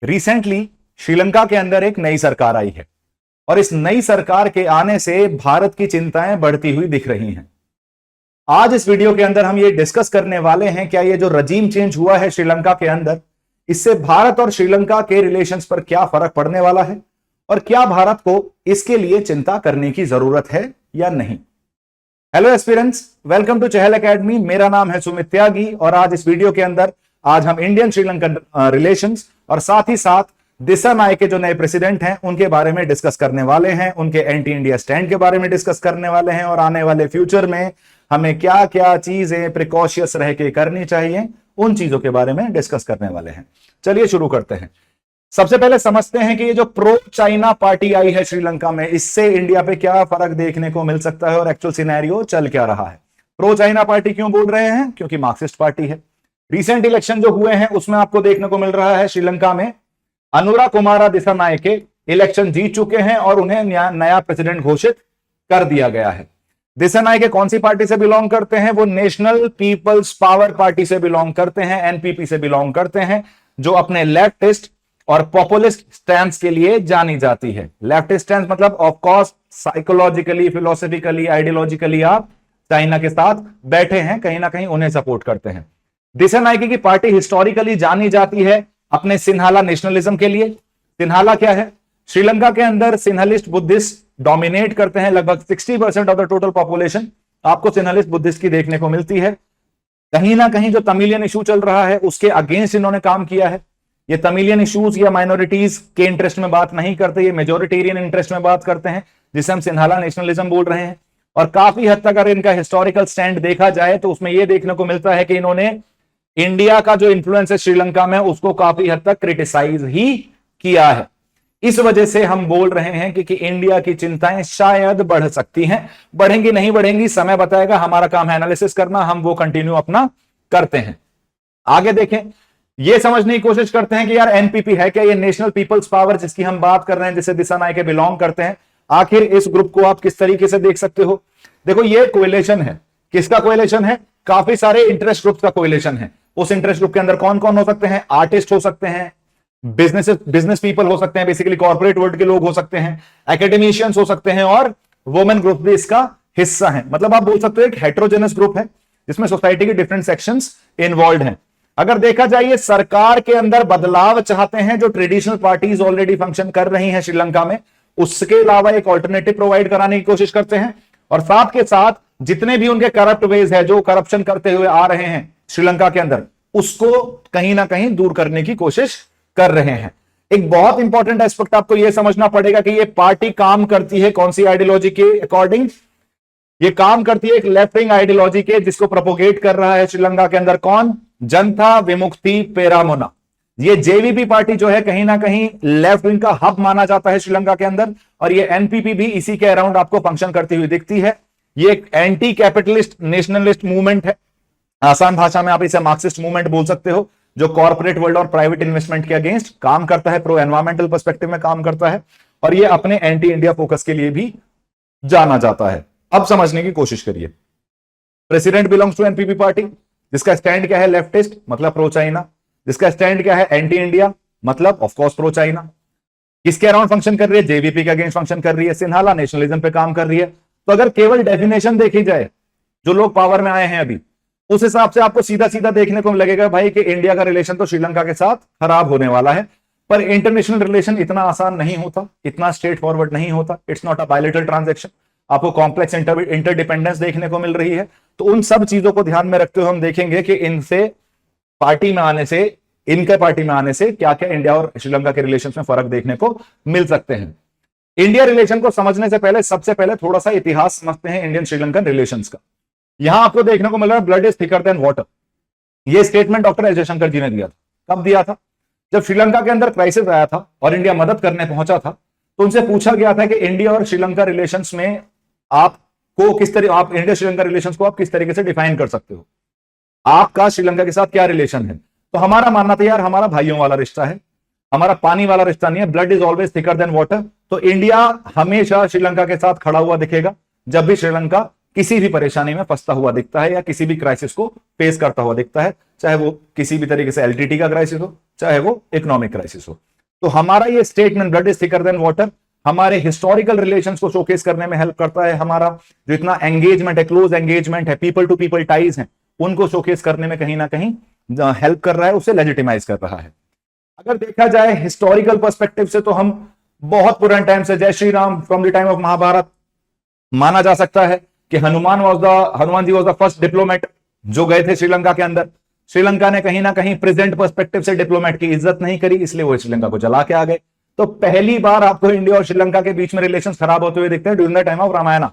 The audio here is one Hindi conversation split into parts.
रिसेंटली श्रीलंका के अंदर एक नई सरकार आई है और इस नई सरकार के आने से भारत की चिंताएं बढ़ती हुई दिख रही हैं। आज इस वीडियो के अंदर हम ये डिस्कस करने वाले हैं क्या ये जो रजीम चेंज हुआ है श्रीलंका के अंदर, इससे भारत और श्रीलंका के रिलेशंस पर क्या फर्क पड़ने वाला है और क्या भारत को इसके लिए चिंता करने की जरूरत है या नहीं। Hello aspirants, welcome to Chahal academy. मेरा नाम है सुमित त्यागी और आज इस वीडियो के अंदर आज हम इंडियन श्रीलंकन रिलेशंस और साथ ही साथ दिसानायके के जो नए प्रेसिडेंट हैं उनके बारे में डिस्कस करने वाले हैं, उनके एंटी इंडिया स्टैंड के बारे में डिस्कस करने वाले हैं और आने वाले फ्यूचर में हमें क्या क्या चीजें प्रिकॉशियस रह के करनी चाहिए उन चीजों के बारे में डिस्कस करने वाले हैं। चलिए शुरू करते हैं। सबसे पहले समझते हैं कि ये जो प्रो चाइना पार्टी आई है श्रीलंका में, इससे इंडिया पे क्या फर्क देखने को मिल सकता है और एक्चुअल सिनेरियो चल क्या रहा है। प्रो चाइना पार्टी क्यों बोल रहे हैं? क्योंकि मार्क्सिस्ट पार्टी है। रिसेंट इलेक्शन जो हुए हैं उसमें आपको देखने को मिल रहा है श्रीलंका में अनुरा कुमारा दिसानायके इलेक्शन जीत चुके हैं और उन्हें नया प्रेसिडेंट घोषित कर दिया गया है। दिसानायके कौन सी पार्टी से बिलोंग करते हैं? वो नेशनल पीपल्स पावर पार्टी से बिलोंग करते हैं, एनपीपी से बिलोंग करते हैं, जो अपने लेफ्टिस्ट और पॉपुलिस्ट स्टैंड के लिए जानी जाती है। लेफ्टिस्ट स्टैंड मतलब of course psychologically, philosophically, ideologically आप चाइना के साथ बैठे हैं, कहीं ना कहीं उन्हें सपोर्ट करते हैं। दिसानायके की पार्टी हिस्टोरिकली जानी जाती है अपने सिन्हाला नेशनलिज्म के लिए। सिन्हाला क्या है? श्रीलंका के अंदर सिन्हलिस्ट बुद्धिस्ट डोमिनेट करते हैं। लगभग 60% ऑफ द टोटल पॉपुलेशन आपको सिन्हलिस्ट बुद्धिस्ट की देखने को मिलती है। कहीं ना कहीं जो तमिलियन इशू चल रहा है उसके अगेंस्ट इन्होंने काम किया है। ये तमिलियन इश्यूज या माइनॉरिटीज के इंटरेस्ट में बात नहीं करते, ये मेजोरिटेरियन इंटरेस्ट में बात करते हैं, जिसे हम सिन्हाला नेशनलिज्म बोल रहे हैं। और काफी हद तक अगर इनका हिस्टोरिकल स्टैंड देखा जाए तो उसमें यह देखने को मिलता है कि इन्होंने इंडिया का जो इन्फ्लुएंस है श्रीलंका में उसको काफी हद तक क्रिटिसाइज ही किया है। इस वजह से हम बोल रहे हैं कि इंडिया की चिंताएं शायद बढ़ सकती हैं। बढ़ेंगी नहीं बढ़ेंगी समय बताएगा, हमारा काम है एनालिसिस करना, हम वो कंटिन्यू अपना करते हैं। आगे देखें, ये समझने की कोशिश करते हैं कि यार एनपीपी है क्या? ये नेशनल पीपल्स पावर जिसकी हम बात कर रहे हैं, जिसे दिसानायके बिलोंग करते हैं, आखिर इस ग्रुप को आप किस तरीके से देख सकते हो? देखो, ये कोएलिशन है। किसका कोएलिशन है? काफी सारे इंटरेस्ट ग्रुप्स का कोएलिशन है। उस इंटरेस्ट ग्रुप के अंदर कौन कौन हो सकते हैं? आर्टिस्ट हो सकते हैं, बिजनेस पीपल हो सकते हैं, बेसिकली कॉर्पोरेट वर्ल्ड के लोग हो सकते हैं, एकेडमिशियंस हो सकते हैं और वुमेन ग्रुप भी इसका हिस्सा है। मतलब आप बोल सकते हो एक हेट्रोजेनस ग्रुप है जिसमें सोसाइटी के डिफरेंट सेक्शंस इन्वॉल्व हैं। अगर देखा जाए ये सरकार के अंदर बदलाव चाहते हैं, जो ट्रेडिशनल पार्टीज ऑलरेडी फंक्शन कर रही हैं श्रीलंका में, उसके अलावा एक ऑल्टरनेटिव प्रोवाइड कराने की कोशिश करते हैं और साथ के साथ जितने भी उनके करप्ट वेज है, जो करप्शन करते हुए आ रहे हैं श्रीलंका के अंदर, उसको कहीं ना कहीं दूर करने की कोशिश कर रहे हैं। एक बहुत इंपॉर्टेंट एस्पेक्ट आपको यह समझना पड़ेगा कि ये पार्टी काम करती है कौन सी आइडियोलॉजी के अकॉर्डिंग? ये काम करती है एक लेफ्ट विंग आइडियोलॉजी के, जिसको प्रोपोगेट कर रहा है श्रीलंका के अंदर कौन? जनता विमुक्ति पेरामुना। ये जेवीपी पार्टी जो है कहीं ना कहीं लेफ्ट विंग का हब माना जाता है श्रीलंका के अंदर और ये एनपीपी भी इसी के अराउंड आपको फंक्शन करती हुई दिखती है। ये एक एंटी कैपिटलिस्ट नेशनलिस्ट मूवमेंट है। आसान भाषा में आप इसे मार्क्सिस्ट मूवमेंट बोल सकते हो, जो कॉर्पोरेट वर्ल्ड और प्राइवेट इन्वेस्टमेंट के अगेंस्ट काम करता है, प्रो एनवायरमेंटल पर्सपेक्टिव में काम करता है और ये अपने एंटी इंडिया फोकस के लिए भी जाना जाता है। अब समझने की कोशिश करिए। President belongs to NPP party, जिसका स्टैंड क्या है? लेफ्टिस्ट मतलब प्रो चाइना। जिसका स्टैंड क्या है? एंटी इंडिया मतलब ऑफकोर्स प्रो चाइना। किसके अराउंड फंक्शन कर रही है? जेवीपी के अगेंस्ट फंक्शन कर रही है, सिन्हाला नेशनलिज्म पे काम कर रही है। तो अगर केवल डेफिनेशन देखी जाए, जो लोग पावर में आए हैं अभी, उस हिसाब से आपको सीधा सीधा देखने को लगेगा भाई कि इंडिया का रिलेशन तो श्रीलंका के साथ खराब होने वाला है। पर इंटरनेशनल रिलेशन इतना आसान नहीं होता, इतना स्ट्रेट फॉरवर्ड नहीं होता। It's not a bilateral transaction. आपको कॉम्प्लेक्स इंटरडिपेंडेंस देखने को मिल रही है। तो उन सब चीजों को ध्यान में रखते हुए हम देखेंगे कि इनके पार्टी में आने से क्या क्या इंडिया और श्रीलंका के रिलेशन में फर्क देखने को मिल सकते हैं। इंडिया रिलेशन को समझने से पहले सबसे पहले थोड़ा सा इतिहास समझते हैं इंडियन श्रीलंकन रिलेशंस का। यहां आपको देखने को मिल रहा है blood is thicker than water. यह स्टेटमेंट डॉक्टर एस जयशंकर जी ने दिया था। कब दिया था? जब श्रीलंका के अंदर क्राइसिस आया था और इंडिया मदद करने पहुंचा था, तो उनसे पूछा गया था कि इंडिया और श्रीलंका रिलेशंस में आप इंडिया श्रीलंका रिलेशंस को आप किस तरीके से डिफाइन कर सकते हो? आपका श्रीलंका के साथ क्या रिलेशन है? तो हमारा मानना था यार हमारा भाइयों वाला रिश्ता है, हमारा पानी वाला रिश्ता नहीं है। Blood is always thicker than water. तो इंडिया हमेशा श्रीलंका के साथ खड़ा हुआ दिखेगा जब भी श्रीलंका किसी भी परेशानी में फंसता हुआ दिखता है या किसी भी क्राइसिस को फेस करता हुआ दिखता है, चाहे वो किसी भी तरीके से एलटीटी का क्राइसिस हो, चाहे वो इकोनॉमिक क्राइसिस हो। तो हमारा ये statement blood is thicker than water हमारे हिस्टोरिकल रिलेशंस को शोकेस करने में हेल्प करता है। हमारा जो इतना एंगेजमेंट है, क्लोज एंगेजमेंट है, पीपल टू पीपल टाइज हैं, उनको शोकेस करने में कहीं ना कहीं हेल्प कर रहा है, उसे लेजिटिमाइज कर रहा है। अगर देखा जाए हिस्टोरिकल पर्सपेक्टिव से तो हम बहुत पुराने टाइम से, जय Shri Ram from the time of Mahabharata, माना जा सकता है कि Hanuman ji was the first diplomat जो गए थे श्रीलंका के अंदर। श्रीलंका ने कहीं ना कहीं प्रेजेंट पर्सपेक्टिव से डिप्लोमेट की इज्जत नहीं करी, इसलिए वो श्रीलंका को जला के आ गए। तो पहली बार आपको इंडिया और श्रीलंका के बीच में रिलेशंस खराब होते हुए दिखते हैं during the time of Ramayana.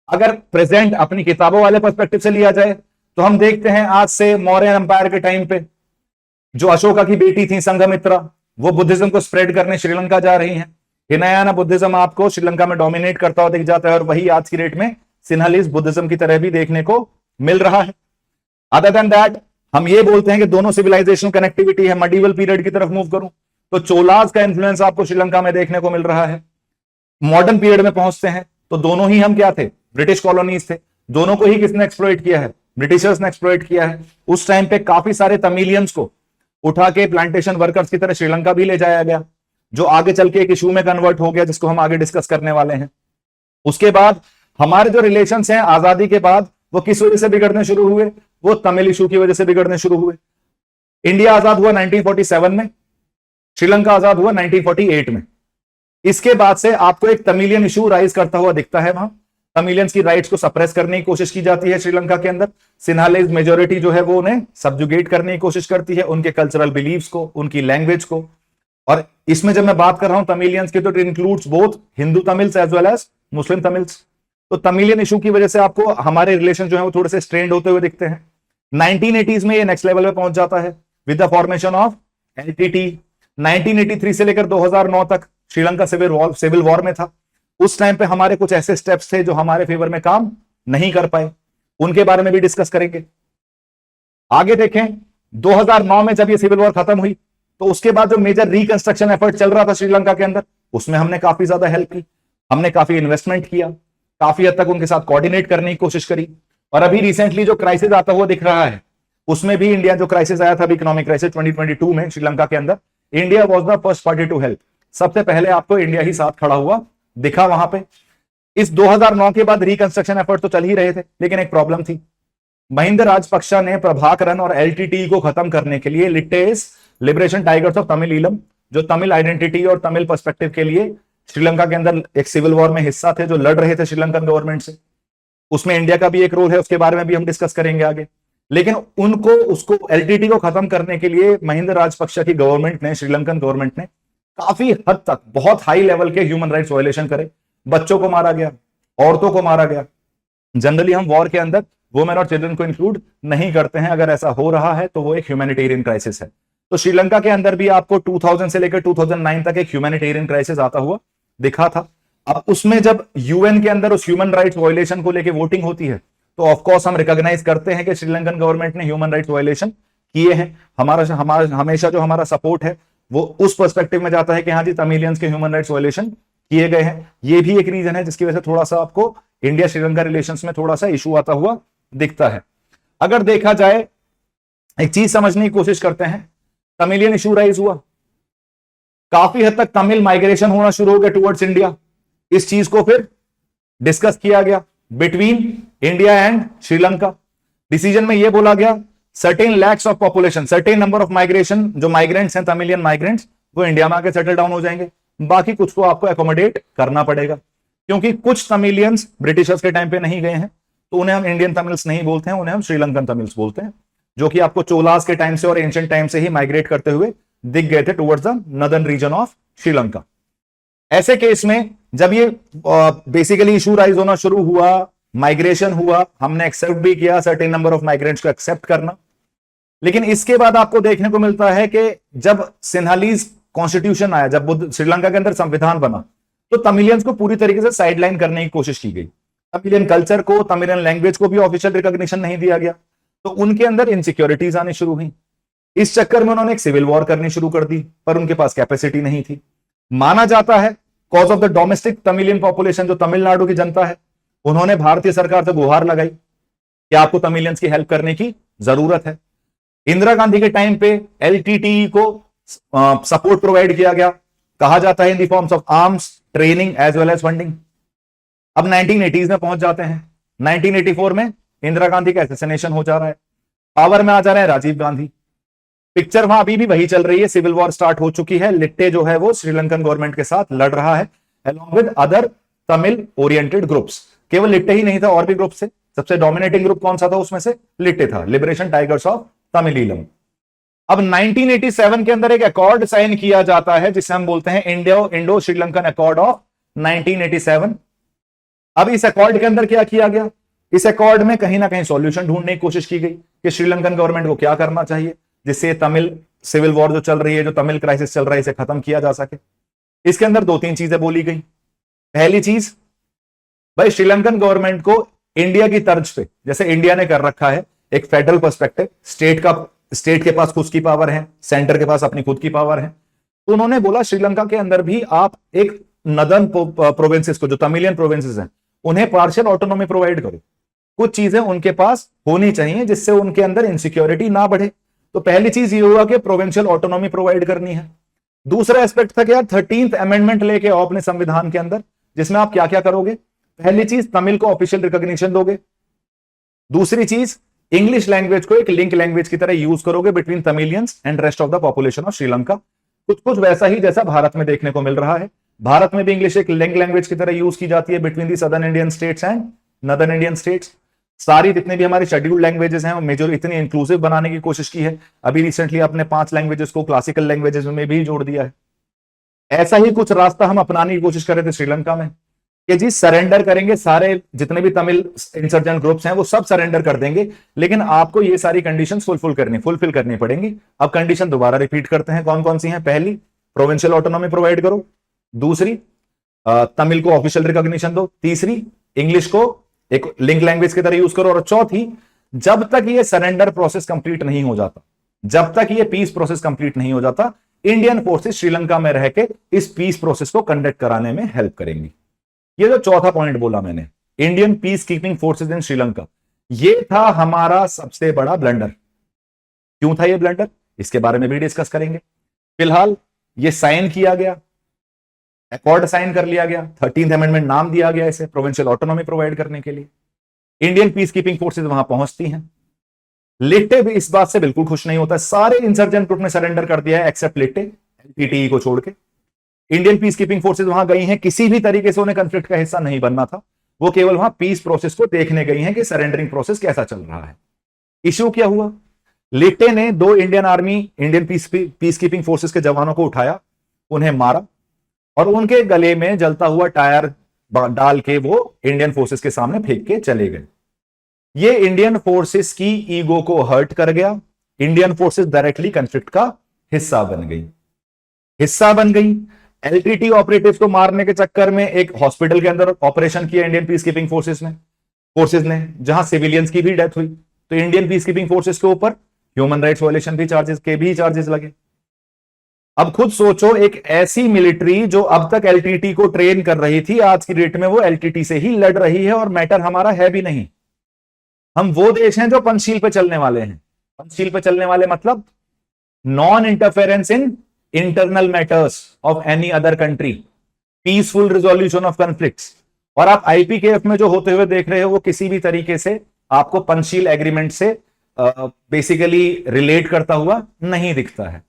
अगर प्रेजेंट अपनी किताबों वाले पर्सपेक्टिव से लिया जाए तो हम देखते हैं आज से मौर्य एम्पायर के टाइम पे जो अशोका की बेटी थी संघमित्रा, वो बुद्धिज्म को स्प्रेड करने श्रीलंका जा रही हैं। हिनायाना बुद्धिज्म आपको श्रीलंका में डोमिनेट करता हुआ दिख जाता है और वही आज की डेट में सिन्हालीज बुद्धिज्म की तरह भी देखने को मिल रहा है। अदर देन दैट हम ये बोलते हैं कि दोनों सिविलाइजेशन कनेक्टिविटी है। मडीवल पीरियड की तरफ मूव करूं तो चोलाज का इंफ्लुएंस आपको श्रीलंका में देखने को मिल रहा है। मॉडर्न पीरियड में पहुंचते हैं तो दोनों ही हम क्या थे, ब्रिटिश कॉलोनीज थे। दोनों को ही किसने एक्सप्लॉइट किया है, ब्रिटिशर्स ने एक्सप्लॉइट किया है। उस टाइम पे काफी सारे तमिलियंस को उठा के प्लांटेशन वर्कर्स की तरह श्रीलंका भी ले जाया गया, जो आगे चल के एक इशू में कन्वर्ट हो गया, जिसको हम आगे डिस्कस करने वाले हैं। उसके बाद हमारे जो रिलेशंस हैं आजादी के बाद वो किस वजह से बिगड़ने शुरू हुए, वो तमिल इशू की वजह से बिगड़ने शुरू हुए। इंडिया आजाद हुआ 1947 में, श्रीलंका आजाद हुआ 1948 में। इसके बाद से आपको एक तमिलियन इशू राइज करता हुआ दिखता है। वहां तमिलियंस की राइट्स को सप्रेस करने की कोशिश की जाती है श्रीलंका के अंदर। सिन्हालीज मेजोरिटी जो है वो उन्हें सब्जुगेट करने की कोशिश करती है, उनके कल्चरल बिलीव्स को, उनकी लैंग्वेज को। और इसमें जब मैं बात कर रहा हूं तमिलियंस की तो it includes both Hindu Tamils as well as Muslim Tamils. तो तमिलियन इशू की वजह से आपको हमारे रिलेशन जो है वो थोड़े से स्ट्रेंड होते हुए दिखते हैं। 1980s में ये नेक्स्ट लेवल पे पहुंच जाता है with the formation of LTT. 1983 से लेकर 2009 तक श्रीलंका सिविल वॉर में था। उस टाइम पे हमारे कुछ ऐसे स्टेप्स थे जो हमारे फेवर में काम नहीं कर पाए, उनके बारे में भी डिस्कस करेंगे। आगे देखें 2009 में जब ये सिविल वॉर खत्म हुई तो उसके बाद जो मेजर रिकंस्ट्रक्शन एफर्ट चल रहा था श्रीलंका के अंदर, उसमें हमने काफी ज्यादा हेल्प की, हमने काफी इन्वेस्टमेंट किया, काफी हद तक उनके साथ कोऑर्डिनेट करने की कोशिश करी। और अभी रिसेंटली जो क्राइसिस आता हुआ दिख रहा है उसमें भी इंडिया, जो क्राइसिस आया था इकोनॉमिक क्राइसिस 2022 में श्रीलंका के अंदर, India was the first party to help. सबसे पहले आपको इंडिया ही साथ खड़ा हुआ दिखा वहां पे। इस 2009 के बाद रिकंस्ट्रक्शन एफर्ट तो चल ही रहे थे, लेकिन एक प्रॉब्लम थी। महिंदा राजपक्षा ने प्रभाकरन और एलटीटी को खत्म करने के लिए लिट्टेस liberation tigers of Tamil Eelam, जो तमिल आइडेंटिटी और तमिल पर्सपेक्टिव के लिए श्रीलंका के अंदर एक सिविल वॉर में हिस्सा थे, जो लड़ रहे थे श्रीलंकन गवर्नमेंट से। उसमें इंडिया का भी एक रोल है, उसके बारे में भी हम डिस्कस करेंगे आगे। लेकिन उसको एलटीटी को खत्म करने के लिए महिंदा राजपक्षा की गवर्नमेंट ने, श्रीलंकन गवर्नमेंट ने काफी हद तक बहुत हाई लेवल के ह्यूमन राइट्स वायलेशन करे। बच्चों को मारा गया, औरतों को मारा गया। जनरली हम वॉर के अंदर वुमेन और चिल्ड्रन को इंक्लूड नहीं करते हैं, अगर ऐसा हो रहा है तो वो एक ह्यूमैनिटेरियन क्राइसिस है। तो श्रीलंका के अंदर भी आपको 2000 से लेकर 2009 तक एक ह्यूमैनिटेरियन क्राइसिस आता हुआ दिखा था। अब उसमें जब यूएन के अंदर उस ह्यूमन राइट्स वायलेशन को लेकर वोटिंग होती है तो ऑफकोर्स हम रिकॉग्नाइज करते हैं कि श्रीलंकन गवर्नमेंट ने ह्यूमन राइट्स वायलेशन किए हैं। हमारा हमेशा जो हमारा सपोर्ट है वो उस पर्सपेक्टिव में जाता है कि हाँ जी, तमिलियंस के ह्यूमन राइट्स वायलेशन किए गए हैं। ये भी एक रीजन है जिसकी वजह से थोड़ा सा आपको इंडिया श्रीलंका रिलेशंस में थोड़ा सा इशू आता हुआ दिखता है। अगर देखा जाए, एक चीज समझने की कोशिश करते हैं, तमिलियन इशू राइज हुआ, काफी हद तक तमिल माइग्रेशन होना शुरू हो गया टुवर्ड्स इंडिया। इस चीज को फिर डिस्कस किया गया between India and Sri Lanka. Decision में यह बोला गया certain lakhs of population, certain number of migration, जो माइग्रेंट्स हैं तमिलियन माइग्रेंट्स, वो इंडिया में आके सेटल डाउन हो जाएंगे। बाकी कुछ को आपको एकोमोडेट करना पड़ेगा, क्योंकि कुछ तमिलियंस ब्रिटिशर्स के टाइम पे नहीं गए हैं, तो उन्हें हम इंडियन तमिल्स नहीं बोलते हैं, उन्हें हम श्रीलंकन तमिल्स बोलते हैं, जो कि आपको चोलास के टाइम से और एंशिएंट टाइम से ही माइग्रेट करते हुए दिख गए थे towards the northern region of Sri Lanka. ऐसे केस में जब ये बेसिकली इशू राइज होना शुरू हुआ, माइग्रेशन हुआ, हमने एक्सेप्ट भी किया सर्टेन नंबर ऑफ माइग्रेंट्स को एक्सेप्ट करना। लेकिन इसके बाद आपको देखने को मिलता है कि जब सिन्हालीज कॉन्स्टिट्यूशन आया, जब श्रीलंका के अंदर संविधान बना, तो तमिलियंस को पूरी तरीके से साइडलाइन करने की कोशिश की गई। तमिलियन कल्चर को, तमिलियन लैंग्वेज को भी ऑफिशियल रिकॉग्निशन नहीं दिया गया, तो उनके अंदर इनसिक्योरिटीज आनी शुरू हुई। इस चक्कर में उन्होंने एक सिविल वॉर करनी शुरू कर दी, पर उनके पास कैपेसिटी नहीं थी। माना जाता है cause of the domestic Tamilian population, जो तमिलनाडु की जनता है, उन्होंने भारतीय सरकार से गुहार लगाई कि आपको तमिलियंस की हेल्प करने की जरूरत है। इंदिरा गांधी के टाइम पे एलटीटी को सपोर्ट प्रोवाइड किया गया, कहा जाता है in the forms of arms, training as well as funding. अब 1980s में पहुंच जाते हैं। 1984 में इंदिरा गांधी का असैसिनेशन हो जा रहा है, पावर में आ जा रहे हैं राजीव गांधी। पिक्चर वहां अभी भी वही चल रही है, सिविल वॉर स्टार्ट हो चुकी है, लिट्टे जो है वो श्रीलंकन गवर्नमेंट के साथ लड़ रहा है along with other Tamil oriented groups. केवल लिट्टे ही नहीं था, और भी ग्रुप से। सबसे डोमिनेटिंग ग्रुप कौन सा था उसमें से? लिट्टे था, लिबरेशन टाइगर्स ऑफ तमिलीलम। अब 1987 के अंदर एक अकॉर्ड साइन किया जाता है जिसे हम बोलते हैं इंडो श्रीलंकन अकॉर्ड ऑफ 1987। अब इस अकॉर्ड के अंदर क्या किया गया? इस अकॉर्ड में कहीं ना कहीं सॉल्यूशन ढूंढने की कोशिश की गई कि श्रीलंकन गवर्नमेंट को क्या करना चाहिए जिससे तमिल सिविल वॉर जो चल रही है, जो तमिल क्राइसिस चल रहा है, इसे खत्म किया जा सके। इसके अंदर दो तीन चीजें बोली गई। पहली चीज, भाई श्रीलंकन गवर्नमेंट को इंडिया की तर्ज पे, जैसे इंडिया ने कर रखा है, एक फेडरल पर्सपेक्टिव, स्टेट के पास खुद की पावर है, सेंटर के पास अपनी खुद की पावर है, तो उन्होंने बोला श्रीलंका के अंदर भी आप एक नदर्न प्रोविंसेस को, जो तमिलियन प्रोविंसेस हैं, उन्हें पार्शियल ऑटोनॉमी प्रोवाइड करो। कुछ चीजें उनके पास होनी चाहिए जिससे उनके अंदर इनसिक्योरिटी ना बढ़े। तो पहली चीज ये हुआ कि प्रोविंशियल ऑटोनॉमी प्रोवाइड करनी है। दूसरा एस्पेक्ट था कि यार 13th अमेंडमेंट लेके आओ अपने संविधान के अंदर, जिसमें आप क्या क्या करोगे? पहली चीज, तमिल को ऑफिशियल रिकॉग्निशन दोगे। दूसरी चीज, इंग्लिश लैंग्वेज को एक लिंक लैंग्वेज की तरह यूज करोगे between Tamilians and rest of the population of Sri Lanka. कुछ कुछ वैसा ही जैसा भारत में देखने को मिल रहा है। भारत में भी इंग्लिश एक लिंक लैंग्वेज की तरह यूज की जाती है between the southern Indian states and northern Indian states. सारी जितने भी हमारी शेड्यूल्ड लैंग्वेजेस हैं वो मेजर इतनी इंक्लूसिव बनाने की कोशिश की है। अभी रिसेंटली अपने 5 लैंग्वेजेस को क्लासिकल लैंग्वेजेस में भी जोड़ दिया है। ऐसा ही कुछ रास्ता हम अपनाने की कोशिश कर रहे थे श्रीलंका में कि जी सरेंडर करेंगे, सारे जितने भी तमिल इंसर्जेंट ग्रुप्स हैं वो सब सरेंडर कर देंगे, लेकिन आपको ये सारी कंडीशंस फुलफिल करनी पड़ेंगी। अब कंडीशन दोबारा रिपीट करते हैं, कौन कौन सी हैं? पहली, प्रोविंशियल ऑटोनॉमी प्रोवाइड करो। दूसरी, तमिल को ऑफिशियल रिकॉग्निशन दो। तीसरी, इंग्लिश को एक लिंक लैंग्वेज की तरह यूज करो। और चौथी, जब तक ये सरेंडर प्रोसेस कंप्लीट नहीं हो जाता, जब तक ये पीस प्रोसेस कंप्लीट नहीं हो जाता, इंडियन फोर्सेस श्रीलंका में रह के इस पीस प्रोसेस को कंडक्ट कराने में हेल्प करेंगी। ये जो चौथा पॉइंट बोला मैंने, Indian peace keeping forces in Sri Lanka, ये था हमारा सबसे बड़ा ब्लंडर। क्यों था ये ब्लंडर, इसके बारे में भी डिस्कस करेंगे। फिलहाल ये साइन किया गया, अकॉर्ड साइन कर लिया गया, 13th अमेंडमेंट नाम दिया गया इसे, प्रोविंशियल ऑटोनॉमी प्रोवाइड करने के लिए। इंडियन पीस कीपिंग फोर्सेस वहां पहुंचती हैं। लिट्टे भी इस बात से बिल्कुल खुश नहीं होता। सारे इंसर्जेंट ग्रुप ने सरेंडर कर दिया है एक्सेप्ट लिट्टे, एलटीटीई को छोड़ के। इंडियन पीस कीपिंग फोर्सेस वहां गई हैं, किसी भी तरीके से उन्हें कंफ्लिक्ट का हिस्सा नहीं बनना था, वो केवल वहां पीस प्रोसेस को देखने गई हैं कि सरेंडरिंग प्रोसेस कैसा चल रहा है। इश्यू क्या हुआ? लिट्टे ने 2 इंडियन पीस कीपिंग फोर्सेस के जवानों को उठाया, उन्हें मारा और उनके गले में जलता हुआ टायर डाल के वो इंडियन फोर्सेस के सामने फेंक के चले गए। ये इंडियन फोर्सेस की ईगो को हर्ट कर गया। इंडियन फोर्सेस डायरेक्टली कॉन्फ्लिक्ट का हिस्सा बन गई। एलटीटी ऑपरेटिव्स को मारने के चक्कर में एक हॉस्पिटल के अंदर ऑपरेशन किया इंडियन पीस कीपिंग फोर्सेस ने, जहां सिविलियंस की भी डेथ हुई। तो इंडियन पीस कीपिंग फोर्सेस के ऊपर ह्यूमन राइट्स वायलेशन भी चार्जेस लगे। अब खुद सोचो, एक ऐसी मिलिट्री जो अब तक एलटीटी को ट्रेन कर रही थी, आज की डेट में वो एलटीटी से ही लड़ रही है और मैटर हमारा है भी नहीं। हम वो देश हैं जो पंचशील पे चलने वाले हैं। पंचशील पे चलने वाले मतलब non interference in internal matters of any other country, peaceful resolution of conflicts. और आप आईपीकेएफ में जो होते हुए देख रहे हो वो किसी भी तरीके से आपको पंचशील एग्रीमेंट से बेसिकली रिलेट करता हुआ नहीं दिखता है।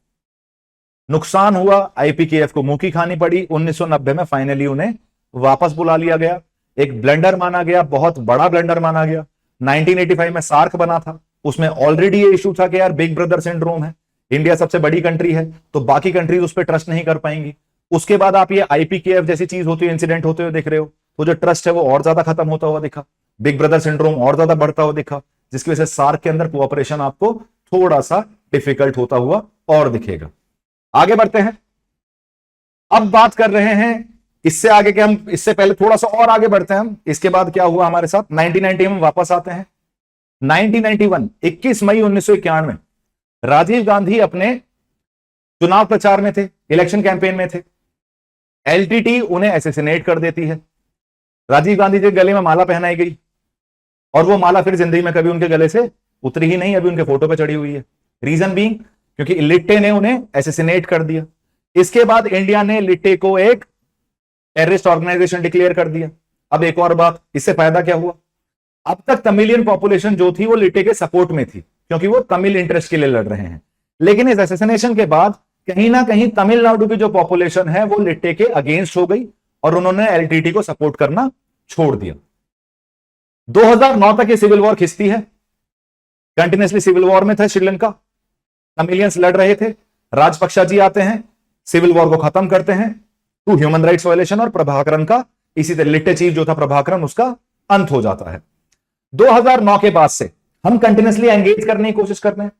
नुकसान हुआ, आईपीकेएफ को मुंह की खानी पड़ी। 1990 में फाइनली उन्हें वापस बुला लिया गया। एक ब्लंडर माना गया, बहुत बड़ा ब्लंडर माना गया। 1985 में सार्क बना था, उसमें ऑलरेडी ये इशू था कि यार बिग ब्रदर सिंड्रोम है, इंडिया सबसे बड़ी कंट्री है तो बाकी कंट्रीज उस पर ट्रस्ट नहीं कर पाएंगी। उसके बाद आप ये आईपीकेएफ जैसी चीज होती है, इंसिडेंट होते हुए देख रहे हो, तो जो ट्रस्ट है वो और ज्यादा खत्म होता हुआ दिखा, बिग ब्रदर सिंड्रोम और ज्यादा बढ़ता हुआ दिखा, जिसकी वजह से सार्क के अंदर कोऑपरेशन आपको थोड़ा सा डिफिकल्ट होता हुआ और दिखेगा। आगे बढ़ते हैं। अब बात कर रहे हैं इससे आगे के, हम इससे पहले थोड़ा सा और आगे बढ़ते हैं हम। इसके बाद क्या हुआ हमारे साथ, 1990 में वापस आते हैं। 1991 21 मई 1991 राजीव गांधी अपने चुनाव प्रचार में थे, इलेक्शन कैंपेन में थे। एलटीटी उन्हें असैसिनेट कर देती है। राजीव गांधी के गले में माला पहनाई गई और वो माला फिर जिंदगी में कभी उनके गले से उतरी ही नहीं, अभी उनके फोटो पे चढ़ी हुई है। रीजन बीइंग क्योंकि लिट्टे ने उन्हें एसेसिनेट कर दिया। इसके बाद इंडिया ने लिट्टे को एक टेररिस्ट ऑर्गेनाइजेशन डिक्लेयर कर दिया। अब एक और बात, इससे फायदा क्या हुआ? अब तक तमिलियन पॉपुलेशन जो थी वो लिट्टे के सपोर्ट में थी, क्योंकि वो तमिल इंटरेस्ट के लिए लड़ रहे हैं। लेकिन इस एसेसिनेशन के बाद कहीं ना कहीं तमिलनाडु की जो पॉपुलेशन है वो लिट्टे के अगेंस्ट हो गई और उन्होंने एलटीटी को सपोर्ट करना छोड़ दिया। 2009 तक ये सिविल वॉर खिंचती है, कंटिन्यूसली सिविल वॉर में था श्रीलंका, तमिलियंस लड़ रहे थे। राजपक्षा जी आते हैं, सिविल वॉर को खत्म करते हैं टू ह्यूमन राइट्स वायलेशन, और प्रभाकरन का इसी तरह लिट्टे चीफ जो था प्रभाकरन, उसका अंत हो जाता है। 2009 के बाद से हम कंटिन्यूसली एंगेज करने की कोशिश कर रहे हैं,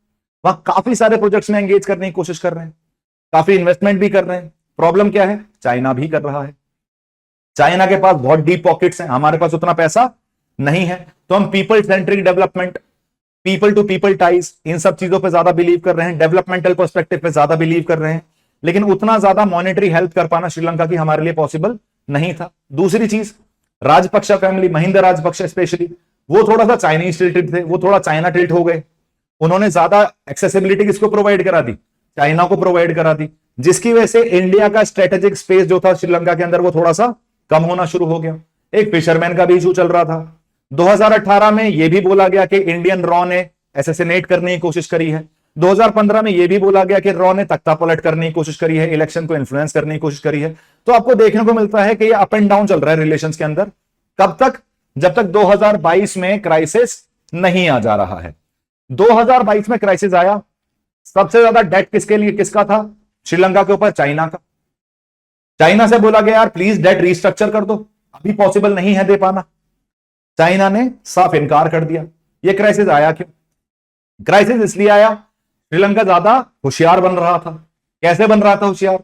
वहां काफी सारे प्रोजेक्ट्स में एंगेज करने की कोशिश कर रहे हैं, काफी इन्वेस्टमेंट भी कर रहे हैं। प्रॉब्लम क्या है? चाइना भी कर रहा है। चाइना के पास बहुत डीप पॉकेट्स हैं, हमारे पास उतना पैसा नहीं है। तो हम people centric development, people to people ties, इन सब चीजों पे ज्यादा बिलीव कर रहे हैं, डेवलपमेंटल पर्सपेक्टिव पे ज्यादा बिलीव कर रहे हैं। लेकिन उतना ज्यादा मॉनेटरी हेल्प कर पाना श्रीलंका की हमारे लिए पॉसिबल नहीं था। दूसरी चीज, राजपक्षा फैमिली, महिंदा राजपक्षा स्पेशली, वो थोड़ा सा चाइनीज टिल्टेड थे, वो थोड़ा चाइना टिल्ट हो गए। उन्होंने ज्यादा एक्सेसिबिलिटी किसको प्रोवाइड करा दी? चाइना को प्रोवाइड करा दी, जिसकी वजह से इंडिया का स्ट्रेटेजिक स्पेस जो था श्रीलंका के अंदर वो थोड़ा सा कम होना शुरू हो गया। एक फिशरमैन का भी इशू चल रहा था। 2018 में यह भी बोला गया कि इंडियन रॉ ने एसेसिनेट करने की कोशिश करी है। 2015 में यह भी बोला गया कि रॉ ने तख्ता पलट करने की कोशिश करी है, इलेक्शन को इन्फ्लुएंस करने की कोशिश करी है। तो आपको देखने को मिलता है कि ये अप एंड डाउन चल रहा है रिलेशंस के अंदर। कब तक? जब तक 2022 में क्राइसिस नहीं आ जा रहा है। 2022 में क्राइसिस आया, सबसे ज्यादा डेट किसके लिए किसका था? श्रीलंका के ऊपर चाइना का। चाइना से बोला गया यार प्लीज डेट रिस्ट्रक्चर कर दो, अभी पॉसिबल नहीं है दे पाना। चाइना ने साफ इनकार कर दिया। यह क्राइसिस आया क्यों? क्राइसिस इसलिए आया, श्रीलंका ज्यादा होशियार बन रहा था। कैसे बन रहा था होशियार?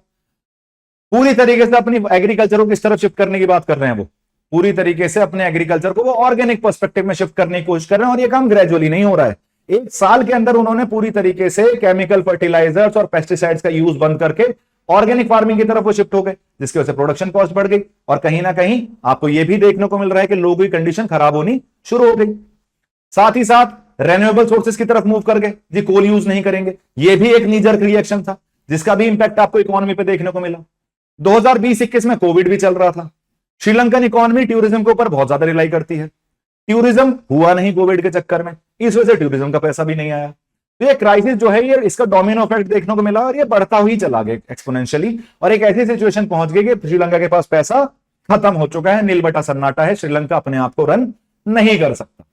पूरी तरीके से अपनी एग्रीकल्चर को किस तरफ शिफ्ट करने की बात कर रहे हैं वो, पूरी तरीके से अपने एग्रीकल्चर को वो ऑर्गेनिक पर्सपेक्टिव में शिफ्ट करने की कोशिश कर रहे हैं। और ये काम ग्रेजुअली नहीं हो रहा है, एक साल के अंदर उन्होंने पूरी तरीके से केमिकल फर्टिलाइजर्स और पेस्टिसाइड्स का यूज बंद करके ऑर्गेनिक फार्मिंग की तरफ वो शिफ्ट हो गए, जिसकी वजह से प्रोडक्शन कॉस्ट बढ़ गई। और कहीं ना कहीं आपको यह भी देखने को मिल रहा है कि लोगों की कंडीशन खराब होनी शुरू हो गई। साथ ही साथ रेन्यूएबल सोर्सेज की तरफ मूव कर गए जी, कोल यूज नहीं करेंगे। यह भी एक नीजर रिएक्शन था, जिसका भी इंपैक्ट आपको इकोनॉमी पे देखने को मिला। 2020-21 में कोविड भी चल रहा था। श्रीलंकन इकोनॉमी टूरिज्म के ऊपर बहुत ज्यादा रिलाई करती है, टूरिज्म हुआ नहीं कोविड के चक्कर में, इस वजह से टूरिज्म का पैसा भी नहीं आया। तो ये क्राइसिस जो है, ये इसका डोमिनो इफेक्ट देखने को मिला और ये बढ़ता हुई चला गया एक्सपोनेंशियली, और एक ऐसी सिचुएशन पहुंच गई कि श्रीलंका के पास पैसा खत्म हो चुका है, नील बटा सन्नाटा है, श्रीलंका अपने आप को रन नहीं कर सकता।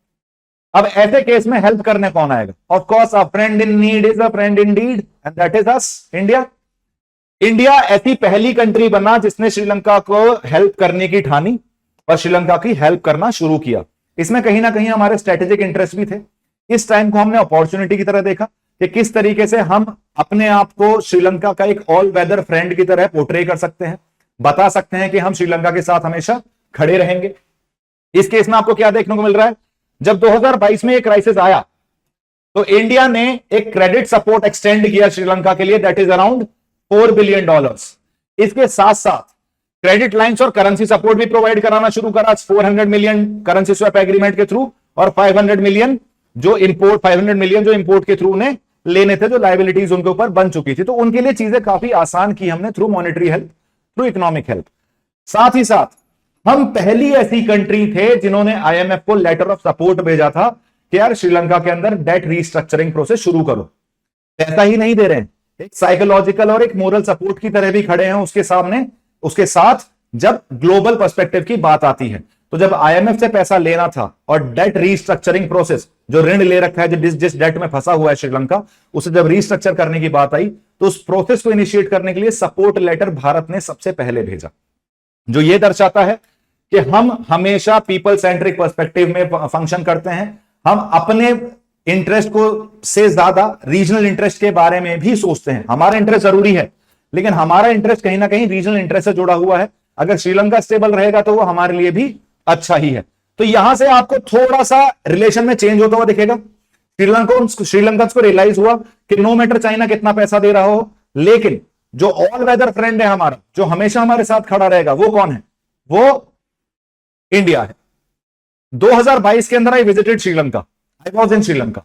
अब ऐसे केस में हेल्प करने कौन आएगा? Of course a friend in need is a friend indeed, and that is us, India. India ऐसी पहली कंट्री बना जिसने श्रीलंका को हेल्प करने की ठानी और श्रीलंका की हेल्प करना शुरू किया। इसमें कहीं ना कहीं हमारे स्ट्रेटेजिक इंटरेस्ट भी थे। इस टाइम को हमने अपॉर्चुनिटी की तरह देखा कि किस तरीके से हम अपने आप को श्रीलंका का एक ऑल वेदर फ्रेंड की तरह पोर्ट्रे कर सकते हैं, बता सकते हैं कि हम श्रीलंका के साथ हमेशा खड़े रहेंगे। इस केस में आपको क्या देखने को मिल रहा है? जब 2022 में एक क्राइसिस आया तो इंडिया ने एक क्रेडिट सपोर्ट एक्सटेंड किया श्रीलंका के लिए, दैट इज अराउंड $4 बिलियन। इसके साथ साथ क्रेडिट लाइंस और करेंसी सपोर्ट भी प्रोवाइड कराना शुरू करा, 400 मिलियन करेंसी स्वैप एग्रीमेंट के थ्रू और 500 मिलियन जो इंपोर्ट के थ्रू ने लेने थे, जो लायबिलिटीज उनके ऊपर बन चुकी थी। तो उनके लिए चीजें काफी आसान की हमने through monetary help, through economic help. साथ ही साथ हम पहली ऐसी कंट्री थे जिन्होंने आईएमएफ को लेटर ऑफ सपोर्ट भेजा था कि यार श्रीलंका के अंदर डेट रीस्ट्रक्चरिंग प्रोसेस शुरू करो। पैसा ही नहीं दे रहे हैं, एक साइकोलॉजिकल और एक मोरल सपोर्ट की तरह भी खड़े हैं उसके सामने, उसके साथ जब ग्लोबल पर्सपेक्टिव की बात आती है। तो जब आईएमएफ से पैसा लेना था और डेट रीस्ट्रक्चरिंग प्रोसेस, जो ऋण ले रखा है, जिस डेट में फंसा हुआ है श्रीलंका, उसे जब रीस्ट्रक्चर करने की बात आई तो उस प्रोसेस को इनिशिएट करने के लिए सपोर्ट लेटर भारत ने सबसे पहले भेजा, जो यह दर्शाता है कि हम हमेशा पीपल सेंट्रिक पर्सपेक्टिव में फंक्शन करते हैं। हम अपने इंटरेस्ट को से ज्यादा रीजनल इंटरेस्ट के बारे में भी सोचते हैं। हमारा इंटरेस्ट जरूरी है, लेकिन हमारा इंटरेस्ट कहीं ना कहीं रीजनल इंटरेस्ट से जुड़ा हुआ है। अगर श्रीलंका स्टेबल रहेगा तो वो हमारे लिए भी अच्छा ही है। तो यहां से आपको थोड़ा सा रिलेशन में चेंज होता हुआ दिखेगा। श्रीलंका को रियलाइज हुआ कि नो मैटर चाइना कितना पैसा दे रहा हो, लेकिन जो ऑल वेदर फ्रेंड है हमारा, जो हमेशा हमारे साथ खड़ा रहेगा, वो कौन है? वो इंडिया है। 2022 के अंदर I visited Sri Lanka, I was in Sri Lanka.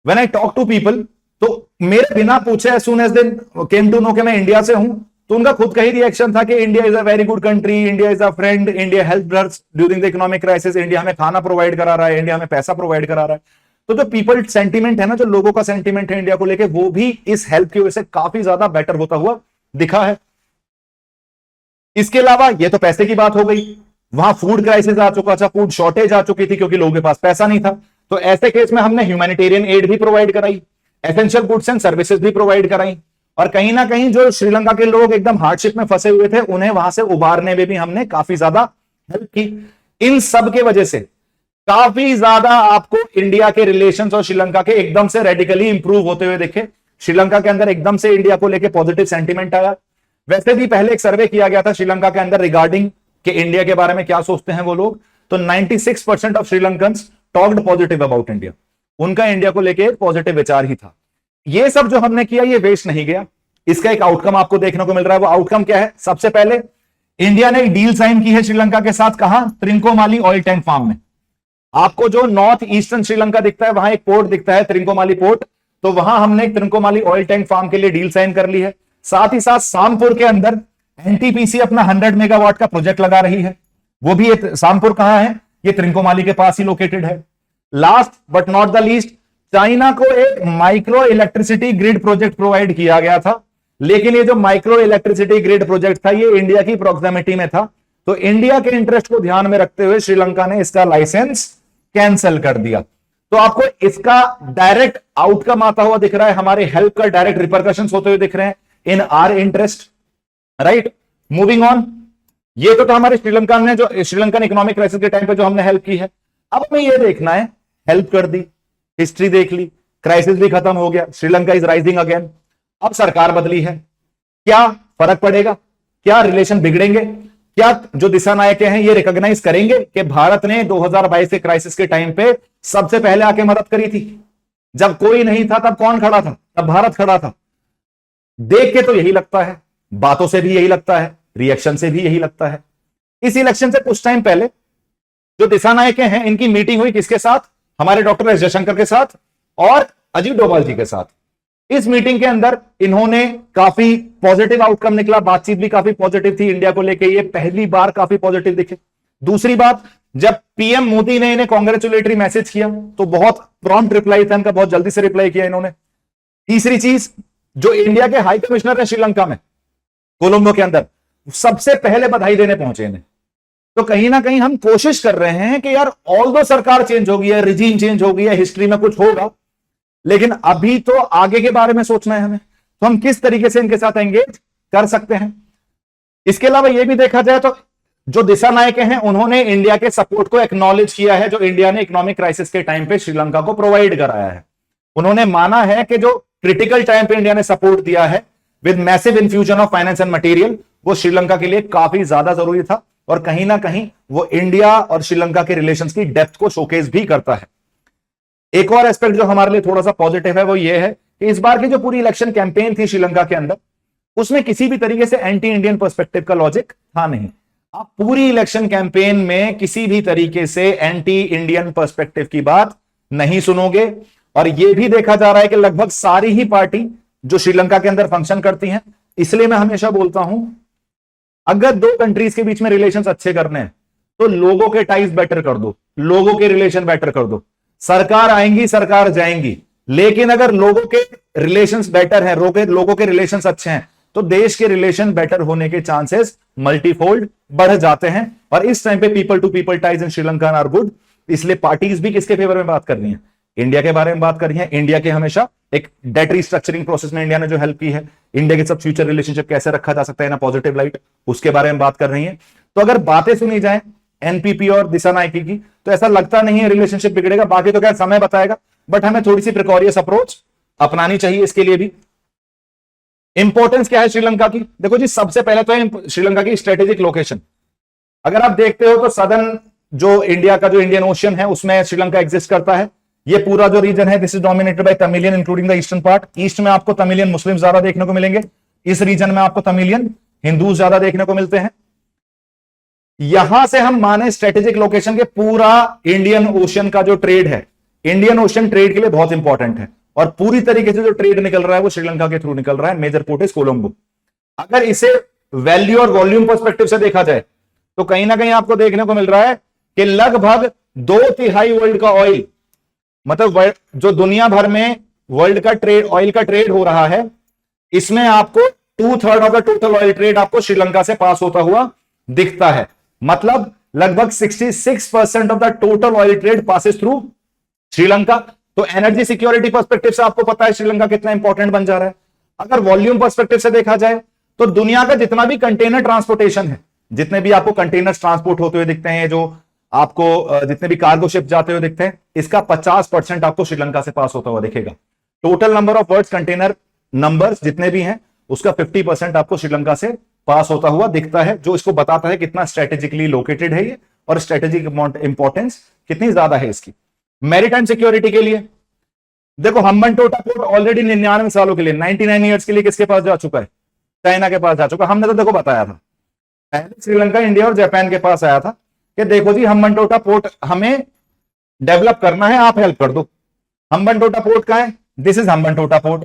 When I talk to people, तो मेरे बिना पूछे as soon as they came to know कि मैं इंडिया से हूं, तो उनका खुद का ही रिएक्शन था कि India is a very good country, India is a friend, India help us during the economic crisis, India हमें खाना प्रोवाइड करा रहा है, इंडिया हमें पैसा प्रोवाइड करा रहा है। तो जो पीपल सेंटीमेंट है ना, जो लोगों का सेंटीमेंट है इंडिया को लेके, वो भी इस हेल्प की वजह से काफी ज्यादा बेटर होता हुआ दिखा है। इसके अलावा ये तो पैसे की बात हो गई, वहां फूड क्राइसिस आ चुका था, फूड शॉर्टेज आ चुकी थी क्योंकि लोगों के पास पैसा नहीं था। तो ऐसे केस में हमने ह्यूमैनिटेरियन एड भी प्रोवाइड कराई, एसेंशियल गुड्स एंड सर्विसेज भी प्रोवाइड कराई, और कहीं ना कहीं जो श्रीलंका के लोग एकदम हार्डशिप में फंसे हुए थे उन्हें वहां से उबारने में भी हमने काफी ज्यादा हेल्प की। इन सब के वजह से काफी ज्यादा आपको इंडिया के रिलेशंस और श्रीलंका के एकदम से रेडिकली इंप्रूव होते हुए देखे। श्रीलंका के अंदर एकदम से इंडिया को लेकर पॉजिटिव सेंटीमेंट आया। वैसे भी पहले एक सर्वे किया गया था श्रीलंका के अंदर रिगार्डिंग कि इंडिया के बारे में क्या सोचते हैं वो लोग, तो 96% of Sri Lankans talked positive about India. उनका इंडिया को लेकर पॉजिटिव विचार ही था। ये सब जो हमने किया ये वेस्ट नहीं गया, इसका एक आउटकम आपको देखने को मिल रहा है। वो आउटकम क्या है? सबसे पहले इंडिया ने एक डील साइन की है श्रीलंका के साथ। कहां? त्रिंकोमाली ऑयल टैंक फार्म में। आपको जो नॉर्थ ईस्टर्न श्रीलंका दिखता है वहां एक पोर्ट दिखता है त्रिंकोमाली पोर्ट, तो वहां हमने त्रिंकोमाली ऑयल टैंक फार्म के लिए डील साइन कर ली है। साथ ही साथ सामपुर के अंदर एनटीपीसी अपना 100 मेगावाट का प्रोजेक्ट लगा रही है। वो भी सामपुर कहां है? ये त्रिंकोमाली के पास ही लोकेटेड है। Last but not the least, China को एक micro electricity grid project provide किया गया था, लेकिन ये जो माइक्रो इलेक्ट्रिसिटी ग्रिड प्रोजेक्ट था ये इंडिया की प्रोक्सिमिटी में था, तो इंडिया के इंटरेस्ट को ध्यान में रखते हुए श्रीलंका ने इसका लाइसेंस कैंसिल कर दिया। तो आपको इसका डायरेक्ट आउटकम आता हुआ दिख रहा है, हमारे हेल्प का डायरेक्ट रिपरकशंस होते हुए दिख रहे हैं इन are interest, right. Moving on, ये तो हमारे श्रीलंका ने जो श्रीलंकन इकोनॉमिक क्राइसिस के टाइम पे जो हमने हेल्प की है। अब हमें ये देखना है, हेल्प कर दी, हिस्ट्री देख ली, क्राइसिस भी खत्म हो गया, श्रीलंका इज राइजिंग अगेन, अब सरकार बदली है, क्या फर्क पड़ेगा? क्या रिलेशन बिगड़ेंगे? क्या जो दिशा नायक हैं ये रिकॉग्नाइज करेंगे कि भारत ने 2022 के क्राइसिस के टाइम पे सबसे पहले आके मदद करी थी? जब कोई नहीं था तब कौन खड़ा था? तब भारत खड़ा था। देख के तो यही लगता है, बातों से भी यही लगता है, रिएक्शन से भी यही लगता है। इस इलेक्शन से कुछ टाइम पहले जो दिशा नायक हैं इनकी मीटिंग हुई किसके साथ? हमारे डॉक्टर एस जयशंकर के साथ और अजीत डोभाल जी के साथ। इस मीटिंग के अंदर इन्होंने काफी पॉजिटिव आउटकम निकला, बातचीत भी काफी पॉजिटिव थी इंडिया को लेके, ये पहली बार काफी पॉजिटिव दिखे। दूसरी बात, जब पीएम मोदी ने इन्हें कॉन्ग्रेचुलेटरी मैसेज किया तो बहुत प्रॉम्प्ट रिप्लाई था इनका, बहुत जल्दी से रिप्लाई किया इन्होंने। तीसरी चीज, जो इंडिया के हाई कमिश्नर है श्रीलंका में कोलंबो के अंदर, सबसे पहले बधाई देने पहुंचे इन्हें। तो कहीं ना कहीं हम कोशिश कर रहे हैं कि यार ऑल्दो सरकार चेंज हो गई है, रिजीम चेंज हो गई है, हिस्ट्री में कुछ होगा, लेकिन अभी तो आगे के बारे में सोचना है हमें, तो हम किस तरीके से इनके साथ एंगेज कर सकते हैं। इसके अलावा यह भी देखा जाए तो जो दिशा नायक हैं उन्होंने इंडिया के सपोर्ट को एक्नॉलेज किया है, जो इंडिया ने इकोनॉमिक क्राइसिस के टाइम पे श्रीलंका को प्रोवाइड कराया है। उन्होंने माना है कि जो क्रिटिकल टाइम पे इंडिया ने सपोर्ट दिया है with massive infusion of finance and material, वो श्रीलंका के लिए काफी ज्यादा जरूरी था, और कहीं ना कहीं वो इंडिया और श्रीलंका के रिलेशंस की डेप्थ को शोकेस भी करता है। एक और एस्पेक्ट जो हमारे लिए थोड़ा सा पॉजिटिव है वो ये है कि इस बार की जो पूरी इलेक्शन कैंपेन थी श्रीलंका के अंदर, उसमें किसी भी तरीके से एंटी इंडियन पर्सपेक्टिव का लॉजिक था नहीं। आप पूरी इलेक्शन कैंपेन में किसी भी तरीके से एंटी इंडियन पर्सपेक्टिव की बात नहीं सुनोगे, और यह भी देखा जा रहा है कि लगभग सारी ही पार्टी जो श्रीलंका के अंदर फंक्शन करती हैं। इसलिए मैं हमेशा बोलता हूं, अगर दो कंट्रीज के बीच में रिलेशंस अच्छे करने हैं तो लोगों के टाइज बेटर कर दो, लोगों के रिलेशन बेटर कर दो। सरकार आएंगी, सरकार जाएंगी, लेकिन अगर लोगों के रिलेशंस बेटर हैं, लोगों के रिलेशंस अच्छे हैं, तो देश के रिलेशन बेटर होने के चांसेस मल्टीफोल्ड बढ़ जाते हैं। और इस टाइम पे people to people ties in Sri Lanka are good. इसलिए पार्टीज भी किसके फेवर में बात कर रही है? इंडिया के बारे में बात कर रही है। इंडिया के हमेशा एक डेट रिस्ट्रक्चरिंग प्रोसेस में इंडिया ने जो हेल्प की है, इंडिया के सब फ्यूचर रिलेशनशिप कैसे रखा जा सकता है ना पॉजिटिव लाइट, उसके बारे में बात कर रही है। तो अगर बातें सुनी जाए एनपीपी और दिशा नायकी की, तो ऐसा लगता नहीं है रिलेशनशिप बिगड़ेगा। बाकी तो क्या समय बताएगा, बट हमें थोड़ी सी प्रिकॉरियस अप्रोच अपनानी चाहिए इसके लिए भी। इंपॉर्टेंस क्या है श्रीलंका की? देखो जी, सबसे पहले तो है श्रीलंका की स्ट्रेटेजिक लोकेशन। अगर आप देखते हो तो सदर्न जो इंडिया का जो इंडियन ओशियन है उसमें श्रीलंका एग्जिस्ट करता है। ये पूरा जो रीजन है this is dominated by Tamilian including the eastern part. East में आपको तमिलियन मुस्लिम ज्यादा देखने को मिलेंगे, इस रीजन में आपको तमिलियन हिंदू ज्यादा देखने को मिलते हैं। यहां से हम माने स्ट्रेटेजिक लोकेशन के पूरा इंडियन ओशियन का जो ट्रेड है, इंडियन ओशियन ट्रेड के लिए बहुत इंपॉर्टेंट है। और पूरी तरीके से जो ट्रेड निकल रहा है वो श्रीलंका के थ्रू निकल रहा है। Major port is Colombo. अगर इसे वैल्यू और वॉल्यूम पर्सपेक्टिव से देखा जाए तो कहीं ना कहीं आपको देखने को मिल रहा है कि लगभग 2/3 वर्ल्ड का ऑयल, मतलब जो दुनिया भर में वर्ल्ड का ट्रेड, ऑयल का ट्रेड हो रहा है, इसमें आपको 2/3 of the total oil trade आपको श्रीलंका से पास होता हुआ दिखता है। मतलब लगभग 66% of the total oil trade passes through Sri Lanka. तो एनर्जी सिक्योरिटी पर्सपेक्टिव से आपको पता है श्रीलंका कितना इंपॉर्टेंट बन जा रहा है। अगर वॉल्यूम पर्सपेक्टिव से देखा जाए तो दुनिया का जितना भी कंटेनर ट्रांसपोर्टेशन है, जितने भी आपको कंटेनर्स ट्रांसपोर्ट होते हुए दिखते हैं, जो आपको जितने भी कार्गो शिप जाते हुए दिखते हैं, इसका 50% आपको श्रीलंका से पास होता हुआ दिखेगा। Total number of world container numbers जितने भी हैं उसका 50% आपको श्रीलंका से पास होता हुआ दिखता है, जो इसको बताता है कितना स्ट्रेटेजिकली लोकेटेड है ये और स्ट्रेटेजिक इंपॉर्टेंस कितनी ज्यादा है इसकी। मैरीटाइम सिक्योरिटी के लिए देखो, हम्बनटोटा पोर्ट ऑलरेडी 99 सालों के लिए, 99 ईयर्स के लिए किसके पास जा चुका है? चाइना के पास जा चुका। हमने तो देखो बताया था पहले, श्रीलंका, इंडिया और जापान के पास आया था कि देखो जी हम्बनटोटा पोर्ट हमें डेवलप करना है, आप हेल्प कर दो। हम्बनटोटा पोर्ट कहां है? This is Hambantota port.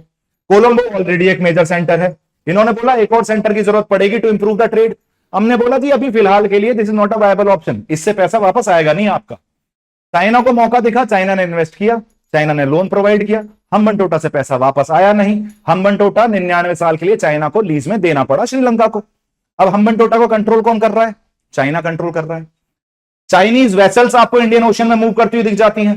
Colombo already एक मेजर सेंटर है। इन्होंने बोला एक और सेंटर की जरूरत पड़ेगी टू इंप्रूव द ट्रेड। हमने बोला जी अभी फिलहाल के लिए this is not a viable option, इससे पैसा वापस आएगा नहीं आपका। चाइना को मौका दिखा, चाइना ने इन्वेस्ट किया, चाइना ने लोन प्रोवाइड किया, हम्बनटोटा से पैसा वापस आया नहीं। हम्बनटोटा 99 साल के लिए चाइना को लीज में देना पड़ा श्रीलंका को। अब हम्बनटोटा को कंट्रोल कौन कर रहा है? चाइना कंट्रोल कर रहा है। चाइनीज वेसल्स आपको इंडियन ओशन में मूव करती हुई दिख जाती हैं।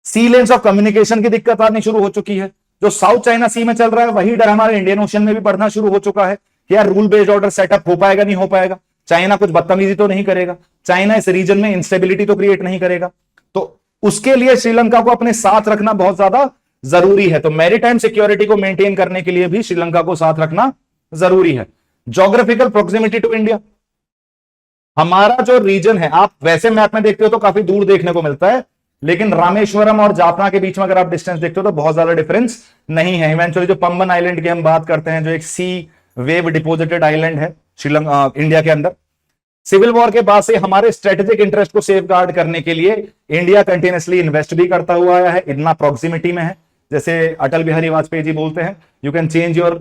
सी लेन्स ऑफ कम्युनिकेशन की दिक्कत आनी शुरू हो चुकी है। जो साउथ चाइना सी में चल रहा है वही डर हमारे इंडियन ओशन में भी बढ़ना शुरू हो चुका है कि यार रूल बेस्ड ऑर्डर सेटअप हो पाएगा नहीं हो पाएगा, चाइना कुछ बदतमीजी तो नहीं करेगा, चाइना इस रीजन में इंस्टेबिलिटी तो क्रिएट नहीं करेगा। तो उसके लिए श्रीलंका को अपने साथ रखना बहुत ज्यादा जरूरी है। तो मैरीटाइम सिक्योरिटी को मेंटेन करने के लिए भी श्रीलंका को साथ रखना जरूरी है। ज्योग्राफिकल प्रोक्सिमिटी टू इंडिया, हमारा जो रीजन है, आप वैसे मैप में देखते हो तो काफी दूर देखने को मिलता है, लेकिन रामेश्वरम और जाफना के बीच में अगर आप डिस्टेंस देखते हो तो बहुत ज्यादा डिफरेंस नहीं है। इवेंचुअली जो पंबन आइलैंड की हम बात करते हैं, जो एक सी वेव डिपोजिटेड आइलैंड है श्रीलंका, इंडिया के अंदर, सिविल वॉर के बाद से हमारे स्ट्रेटेजिक इंटरेस्ट को सेफ गार्ड करने के लिए इंडिया कंटिन्यूअसली इन्वेस्ट भी करता हुआ आया है। इतना प्रॉक्सिमिटी में है, जैसे अटल बिहारी वाजपेयी जी बोलते हैं, you can change your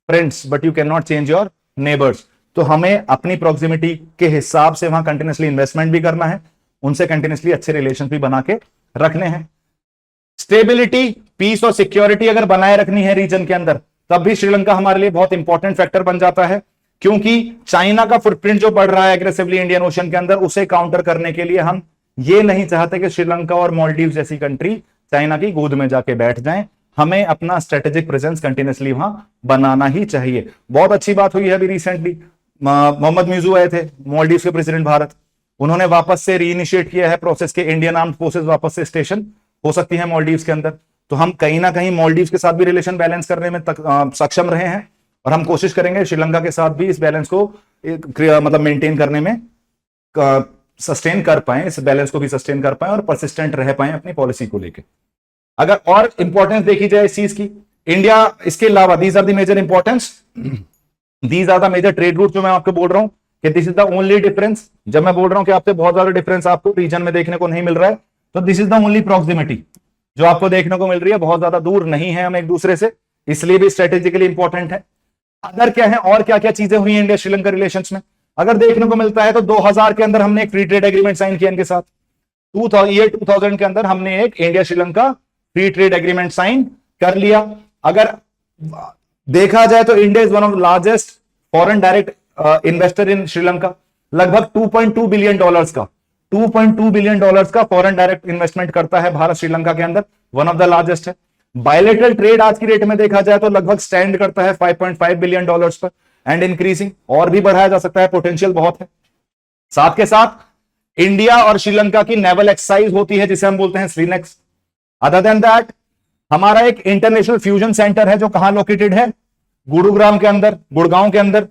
friends but you can not change your neighbours. तो हमें अपनी प्रॉक्सिमिटी के हिसाब से वहां कंटिन्यूअसली इन्वेस्टमेंट भी करना है, उनसे कंटिन्यूअसली अच्छे रिलेशन भी बना के रखने हैं। स्टेबिलिटी, पीस और सिक्योरिटी अगर बनाए रखनी है रीजन के अंदर, तब भी श्रीलंका हमारे लिए बहुत इंपॉर्टेंट फैक्टर बन जाता है, क्योंकि चाइना का फुटप्रिंट जो बढ़ रहा है एग्रेसिवली इंडियन ओशन के अंदर, उसे काउंटर करने के लिए हम ये नहीं चाहते कि श्रीलंका और मालदीव जैसी कंट्री चाइना की गोद में जाके बैठ जाएं। हमें अपना स्ट्रेटेजिक प्रेजेंस कंटिन्यूअसली वहां बनाना ही चाहिए। बहुत अच्छी बात हुई है अभी रिसेंटली, मोहम्मद म्यूजू आए थे, मालदीव के प्रेसिडेंट भारत, उन्होंने वापस से रीइनिशिएट किया है प्रोसेस के इंडियन आर्म्ड फोर्सेस वापस से स्टेशन हो सकती है मालदीव के अंदर। तो हम कहीं ना कहीं मालदीव के साथ भी रिलेशन बैलेंस करने में सक्षम रहे हैं, और हम कोशिश करेंगे श्रीलंका के साथ भी इस बैलेंस को मतलब मेंटेन करने में सस्टेन कर पाए, इस बैलेंस को भी सस्टेन कर पाए और परसिस्टेंट रह पाए अपनी पॉलिसी को लेकर। अगर और इंपॉर्टेंस देखी जाए इस चीज की, इंडिया इसके अलावा these are the major importance, these are the major trade route, जो मैं आपको बोल रहा हूं कि this is the only difference. जब मैं बोल रहा हूं कि आपसे बहुत ज्यादा डिफरेंस आपको रीजन में देखने को नहीं मिल रहा है, तो this is the only proximity जो आपको देखने को मिल रही है। बहुत ज्यादा दूर नहीं है हम एक दूसरे से, इसलिए भी स्ट्रेटेजिकली इंपॉर्टेंट है। अदर क्या है और क्या क्या चीजें हुई इंडिया श्रीलंका रिलेशंस में, अगर देखने को मिलता है तो 2000 के अंदर हमने एक फ्री ट्रेड एग्रीमेंट साइन किया इनके साथ। 2000 के अंदर हमने एक India Sri Lanka free trade agreement sign कर लिया। अगर देखा जाए तो India is one of largest foreign direct investor in Sri Lanka, लगभग $2.2 बिलियन का, $2.2 बिलियन का फॉरेन डायरेक्ट इन्वेस्टमेंट करता है भारत श्रीलंका के अंदर, वन ऑफ द लार्जेस्ट है। बायलेटरल ट्रेड आज की रेट में देखा जाए तो लगभग स्टैंड करता है $5.5 बिलियन पर एंड इंक्रीजिंग, और भी बढ़ाया जा सकता है, पोटेंशियल बहुत है। साथ के साथ इंडिया और श्रीलंका की नेवल एक्सरसाइज होती है जिसे हम बोलते हैं श्रीनेक्स। अदर देन दैट हमारा एक इंटरनेशनल फ्यूजन सेंटर है जो कहां लोकेटेड है, गुरुग्राम के अंदर, गुड़गांव के अंदर।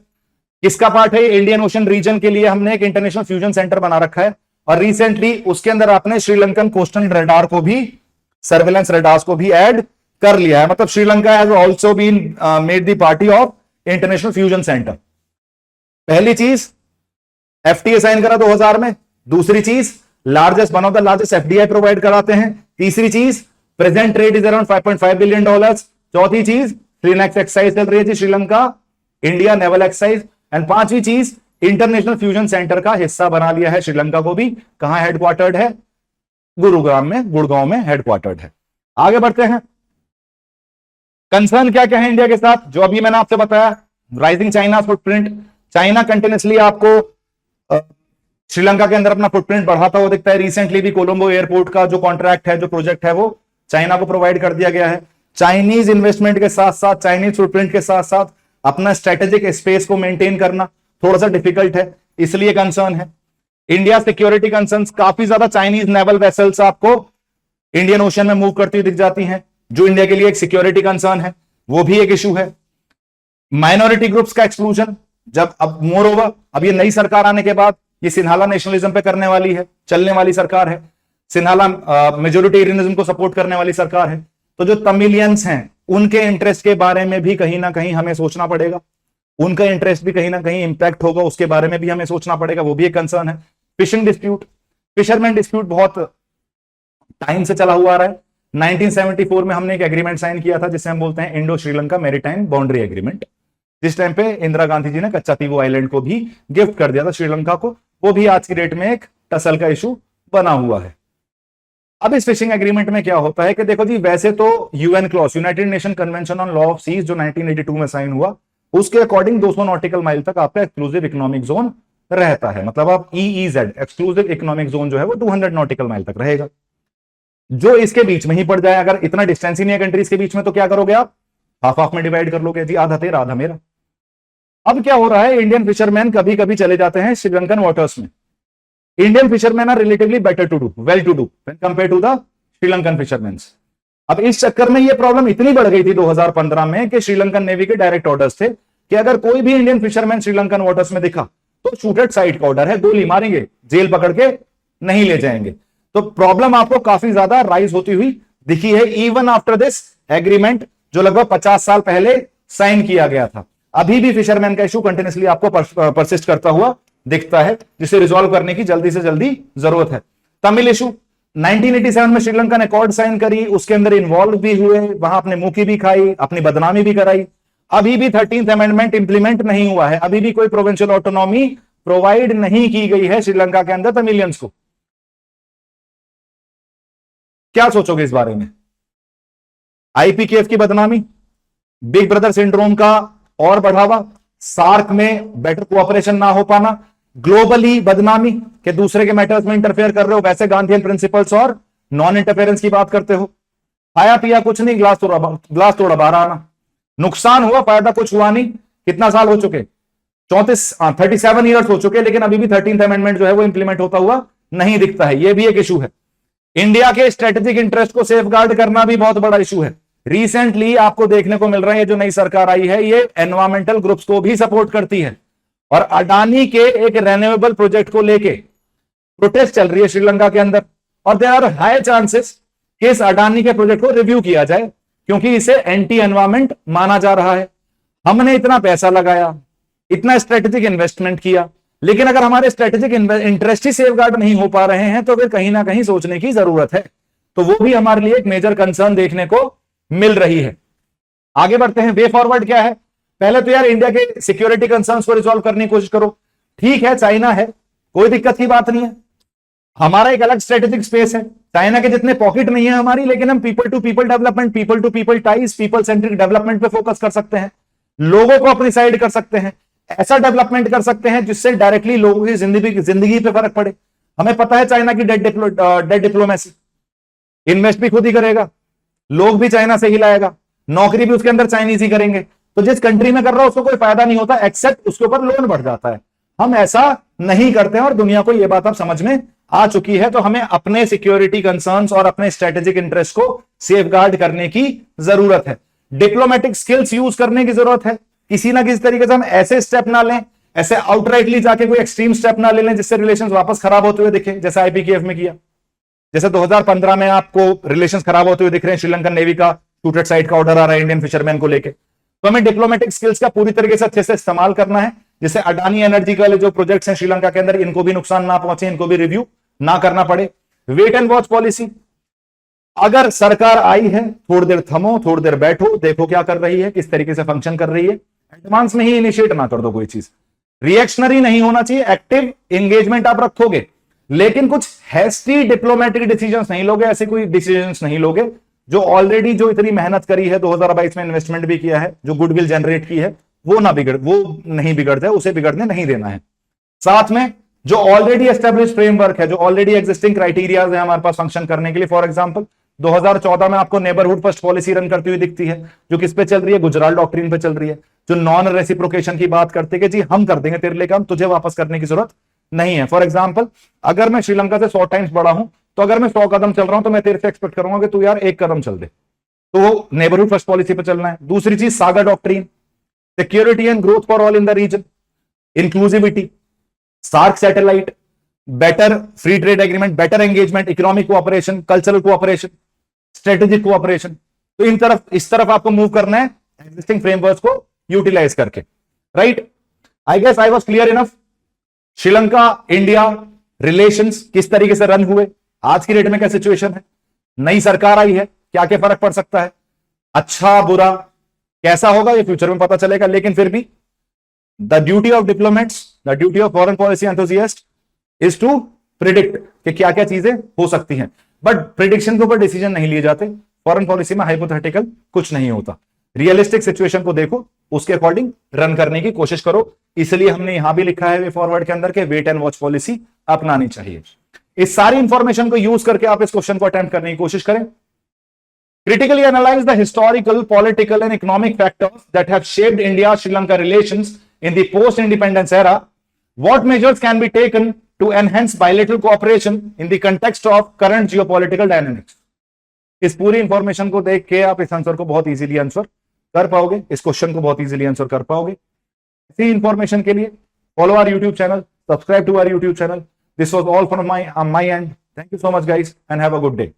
किसका पार्ट है? इंडियन ओशन रीजन के लिए हमने एक इंटरनेशनल फ्यूजन सेंटर बना रखा है, और रिसेंटली उसके अंदर आपने श्रीलंकन कोस्टल रडार को भी, सर्वेलेंस रडार्स को भी ऐड कर लिया है। मतलब Sri Lanka has also been made the party of international fusion centre. पहली चीज एफटीए साइन करा 2000 में, दूसरी चीज largest, one of the largest FDI provide कराते हैं, तीसरी चीज present trade is around $5.5 billion. चौथी चीज फ्रीनेक्स एक्सरसाइज चल रही है जी Sri Lanka, India naval exercise. And पांचवी चीज इंटरनेशनल फ्यूजन सेंटर का हिस्सा बना लिया है श्रीलंका को भी। कहां हेडक्वार्टर्ड है? गुरुग्राम में, गुड़गांव में हेडक्वार्टर्ड है। आगे बढ़ते हैं। कंसर्न क्या क्या है इंडिया के साथ, जो अभी मैंने आपसे बताया, rising China footprint. China continuously आपको श्रीलंका के अंदर अपना फुटप्रिंट बढ़ाता हुआ दिखता है। रिसेंटली भी कोलंबो एयरपोर्ट का जो कॉन्ट्रैक्ट है, जो प्रोजेक्ट है, वो चाइना को प्रोवाइड कर दिया गया है। चाइनीज इन्वेस्टमेंट के साथ साथ, चाइनीज फुटप्रिंट के साथ साथ अपना स्ट्रेटेजिक स्पेस को मेंटेन करना थोड़ा सा डिफिकल्ट है, इसलिए कंसर्न है। इंडिया सिक्योरिटी कंसर्न्स, काफी ज्यादा चाइनीज नेवल वेसल्स आपको इंडियन ओशन में मूव करती हुई दिख जाती हैं, जो इंडिया के लिए एक सिक्योरिटी कंसर्न है, वो भी एक इशू है। माइनॉरिटी ग्रुप्स का एक्सक्लूजन, जब अब मोर ओवर अब ये नई सरकार आने के बाद ये सिन्हाला नेशनलिज्म पे करने वाली है, चलने वाली सरकार है। सिन्हाला मेजोरिटेरियनिज्म को सपोर्ट करने वाली सरकार है। तो जो तमिलियंस हैं उनके इंटरेस्ट के बारे में भी कहीं ना कहीं हमें सोचना पड़ेगा, उनका इंटरेस्ट भी कहीं ना कहीं इंपैक्ट होगा, उसके बारे में भी हमें सोचना पड़ेगा, वो भी एक कंसर्न है। फिशिंग डिस्प्यूट, फिशरमैन डिस्प्यूट बहुत टाइम से चला हुआ आ रहा है। 1974 में हमने एक एग्रीमेंट साइन किया था जिसे हम बोलते हैं Indo Sri Lanka maritime boundary agreement, जिस टाइम पे इंदिरा गांधी जी ने कच्चातीवो आइलैंड को भी गिफ्ट कर दिया था श्रीलंका को। वो भी आज की डेट में एक टसल का इशू बना हुआ है। अब इस फिशिंग एग्रीमेंट में क्या होता है कि देखो जी, वैसे तो UN clause, United Nation convention on law of seas, जो 1982 में साइन हुआ, उसके अकॉर्डिंग 200 नॉटिकल माइल तक आपका एक्सक्लूसिव इकोनॉमिक जोन रहता है। मतलब आप ईईजेड एक्सक्लूसिव इकोनॉमिक जोन जो है वो 200 नॉटिकल माइल तक रहेगा। जो इसके बीच में ही पड़ जाए, अगर इतना डिस्टेंस ही नहीं है कंट्रीज के बीच में, तो क्या करोगे आप? हाफ हाफ में डिवाइड कर लोगे जी, आधा तेरा आधा मेरा। अब क्या हो रहा है, इंडियन फिशरमैन कभी कभी चले जाते हैं श्रीलंकन वाटर्स में। Indian fisherman are relatively better to do, well to do when compare to the Sri Lankan fisherman. अब इस चक्कर में ये प्रॉब्लम इतनी बढ़ गई थी 2015 में कि श्रीलंकन नेवी के डायरेक्ट ऑर्डर्स थे कि अगर कोई भी इंडियन फिशरमैन श्रीलंकन वाटर्स में दिखा तो शूट एट साइट का ऑर्डर है, गोली मारेंगे, जेल पकड़ के नहीं ले जाएंगे। तो प्रॉब्लम आपको काफी ज्यादा राइज होती हुई दिखी है, इवन आफ्टर दिस एग्रीमेंट जो लगभग 50 साल पहले साइन किया गया था। अभी भी फिशरमैन का इशू कंटिन्यूसली आपको परसिस्ट करता हुआ दिखता है, जिसे रिजॉल्व करने की जल्दी से जल्दी जरूरत है। तमिल इशू, 1987 में श्रीलंका ने अकॉर्ड साइन करी, उसके अंदर इन्वॉल्व भी हुए, वहां अपने मुंह की भी खाई, अपनी बदनामी भी कराई। अभी भी 13th अमेंडमेंट इंप्लीमेंट नहीं हुआ है, अभी भी कोई प्रोविंशियल ऑटोनॉमी प्रोवाइड नहीं की गई है श्रीलंका के अंदर तमिलियंस को। क्या सोचोगे इस बारे में? आईपीकेएफ की बदनामी, बिग ब्रदर सिंड्रोम का और बढ़ावा, सार्क में बेटर कोऑपरेशन ना हो पाना, ग्लोबली बदनामी कि दूसरे के मैटर्स में इंटरफेयर कर रहे हो, वैसे गांधीयन प्रिंसिपल्स और नॉन इंटरफेरेंस की बात करते हो। खाया पिया कुछ नहीं, ग्लास तोड़ा बाहर आना, नुकसान हुआ, फायदा कुछ हुआ नहीं। कितना साल हो चुके? 37 ईयर्स हो चुके, लेकिन अभी भी 13th अमेंडमेंट जो है वो इंप्लीमेंट होता हुआ नहीं दिखता है। ये भी एक इशू है। इंडिया के स्ट्रेटेजिक इंटरेस्ट को सेफगार्ड करना भी बहुत बड़ा इशू है। रिसेंटली आपको देखने को मिल रहा है, जो नई सरकार आई है ये एनवायरमेंटल ग्रुप्स को भी सपोर्ट करती है, और अडानी के एक रेन्यूएबल प्रोजेक्ट को लेके प्रोटेस्ट चल रही है श्रीलंका के अंदर, और देयर आर हाई चांसेस कि इस अडानी के प्रोजेक्ट को रिव्यू किया जाए, क्योंकि इसे एंटी एनवायरमेंट माना जा रहा है। हमने इतना पैसा लगाया, इतना स्ट्रेटेजिक इन्वेस्टमेंट किया, लेकिन अगर हमारे स्ट्रेटेजिक इंटरेस्ट ही सेफगार्ड नहीं हो पा रहे हैं तो फिर कहीं ना कहीं सोचने की जरूरत है। तो वो भी हमारे लिए एक मेजर कंसर्न देखने को मिल रही है। आगे बढ़ते हैं, वे फॉरवर्ड क्या है? पहले तो यार इंडिया के सिक्योरिटी कंसर्न्स को रिजॉल्व करने की कोशिश करो। ठीक है, चाइना है, कोई दिक्कत की बात नहीं है, हमारा एक अलग स्ट्रेटेजिक स्पेस है। चाइना के जितने पॉकेट नहीं है हमारी, लेकिन हम people to people development, people to people ties, people centric development पे फोकस कर सकते हैं, लोगों को अपनी साइड कर सकते हैं, ऐसा डेवलपमेंट कर सकते हैं जिससे डायरेक्टली लोगों की जिंदगी पे फर्क पड़े। हमें पता है चाइना की डेड डिप्लोमेसी, इन्वेस्ट भी खुद ही करेगा, लोग भी चाइना से ही लाएगा, नौकरी भी उसके अंदर चाइनीज ही करेंगे। तो जिस कंट्री में कर रहा है उसको कोई फायदा नहीं होता, एक्सेप्ट उसके ऊपर लोन बढ़ जाता है। हम ऐसा नहीं करते हैं, और दुनिया को यह बात अब समझ में आ चुकी है। तो हमें अपने सिक्योरिटी कंसर्न्स और अपने स्ट्रेटेजिक इंटरेस्ट को सेफगार्ड करने की जरूरत है, डिप्लोमेटिक स्किल्स यूज करने की जरूरत है। किसी ना किसी तरीके से हम ऐसे स्टेप ना लें, ऐसे आउटराइटली जाके कोई एक्सट्रीम स्टेप ना ले लें जिससे रिलेशंस वापस खराब होते हुए दिखे, जैसे आईपीकेएफ में किया, जैसे 2015 में आपको रिलेशंस खराब होते हुए दिख रहे हैं, श्रीलंकन नेवी का शूट एट साइट का ऑर्डर आ रहा है इंडियन फिशरमैन को लेके। तो हमें डिप्लोमेटिक स्किल्स का पूरी तरीके से अच्छे से इस्तेमाल करना है, जिससे अडानी एनर्जी वाले जो प्रोजेक्ट्स हैं श्रीलंका के अंदर, इनको भी नुकसान ना पहुंचे, इनको भी रिव्यू ना करना पड़े। वेट एंड वॉच पॉलिसी, अगर सरकार आई है, थोड़ी देर थमो, थोड़ी देर बैठो, देखो क्या कर रही है, किस तरीके से फंक्शन कर रही है। एडवांस में ही इनिशिएट ना कर दो कोई चीज, रिएक्शनरी नहीं होना चाहिए, एक्टिव एंगेजमेंट आप रखोगे, लेकिन कुछ हैस्टी डिप्लोमेटिक डिसीजंस नहीं लोगे, ऐसे कोई डिसीजंस नहीं लोगे जो ऑलरेडी जो इतनी मेहनत करी है, 2022 में इन्वेस्टमेंट भी किया है, जो गुडविल जनरेट की है, वो नहीं बिगड़ जाए, उसे बिगड़ने नहीं देना है। साथ में जो ऑलरेडी एस्टेब्लिश फ्रेमवर्क है, जो ऑलरेडी एग्जिस्टिंग क्राइटेरियाज है हमारे पास फंक्शन करने के लिए, फॉर एग्जांपल 2014 में आपको नेबरहुड फर्स्ट पॉलिसी रन करती हुई दिखती है, जो किस पे चल रही है, गुजराल डॉक्ट्रिन पे चल रही है, जो नॉन रेसिप्रोकेशन की बात करते कि जी हम कर देंगे तेरे लिए काम, तुझे वापस करने की जरूरत नहीं है। फॉर एग्जाम्पल, अगर मैं श्रीलंका से 100 टाइम्स बड़ा हूं, तो अगर मैं 100 कदम चल रहा हूं, तो मैं तेरे से एक्सपेक्ट करूंगा कि तू यार 1 कदम चल दे, तो वो नेबरहुड फर्स्ट पॉलिसी पे चलना है। दूसरी चीज SAGAR doctrine, security and growth for all in the region, inclusivity, SAARC satellite, better free trade agreement, better engagement, economic cooperation, cultural cooperation, strategic cooperation. तो इस तरफ आपको मूव करना है एग्जिस्टिंग फ्रेमवर्क को यूटिलाइज करके, right. I guess I was clear enough. Sri Lanka India relations किस तरीके से रन हुए, आज की डेट में क्या सिचुएशन है, नई सरकार आई है, क्या क्या फर्क पड़ सकता है, अच्छा बुरा कैसा होगा ये फ्यूचर में पता चलेगा, लेकिन फिर भी the duty of diplomats, the duty of foreign policy enthusiast is to predict कि क्या क्या चीजें हो सकती हैं, बट प्रिडिक्शन के ऊपर डिसीजन नहीं लिए जाते। फॉरेन पॉलिसी में हाइपोथेटिकल कुछ नहीं होता, रियलिस्टिक सिचुएशन को देखो, उसके अकॉर्डिंग रन करने की कोशिश करो। इसलिए हमने यहां भी लिखा है वे फॉरवर्ड के अंदर के वेट एंड वॉच पॉलिसी अपनानी चाहिए। इस सारी इंफॉर्मेशन को यूज करके आप इस क्वेश्चन को अटेम्प्ट करने की कोशिश करें। Critically analyse the historical, political and economic factors that have shaped India Sri Lanka relations in the post-independence era. What measures can be taken to enhance bilateral cooperation in the context of current geopolitical dynamics? इस पूरी इंफॉर्मेशन को देख के आप इस आंसर को बहुत इजीली आंसर कर पाओगे, इस क्वेश्चन को बहुत इजीली आंसर कर पाओगे। इसी इंफॉर्मेशन के लिए follow our YouTube channel, subscribe to our YouTube channel. This was all from my end. Thank you so much guys and have a good day.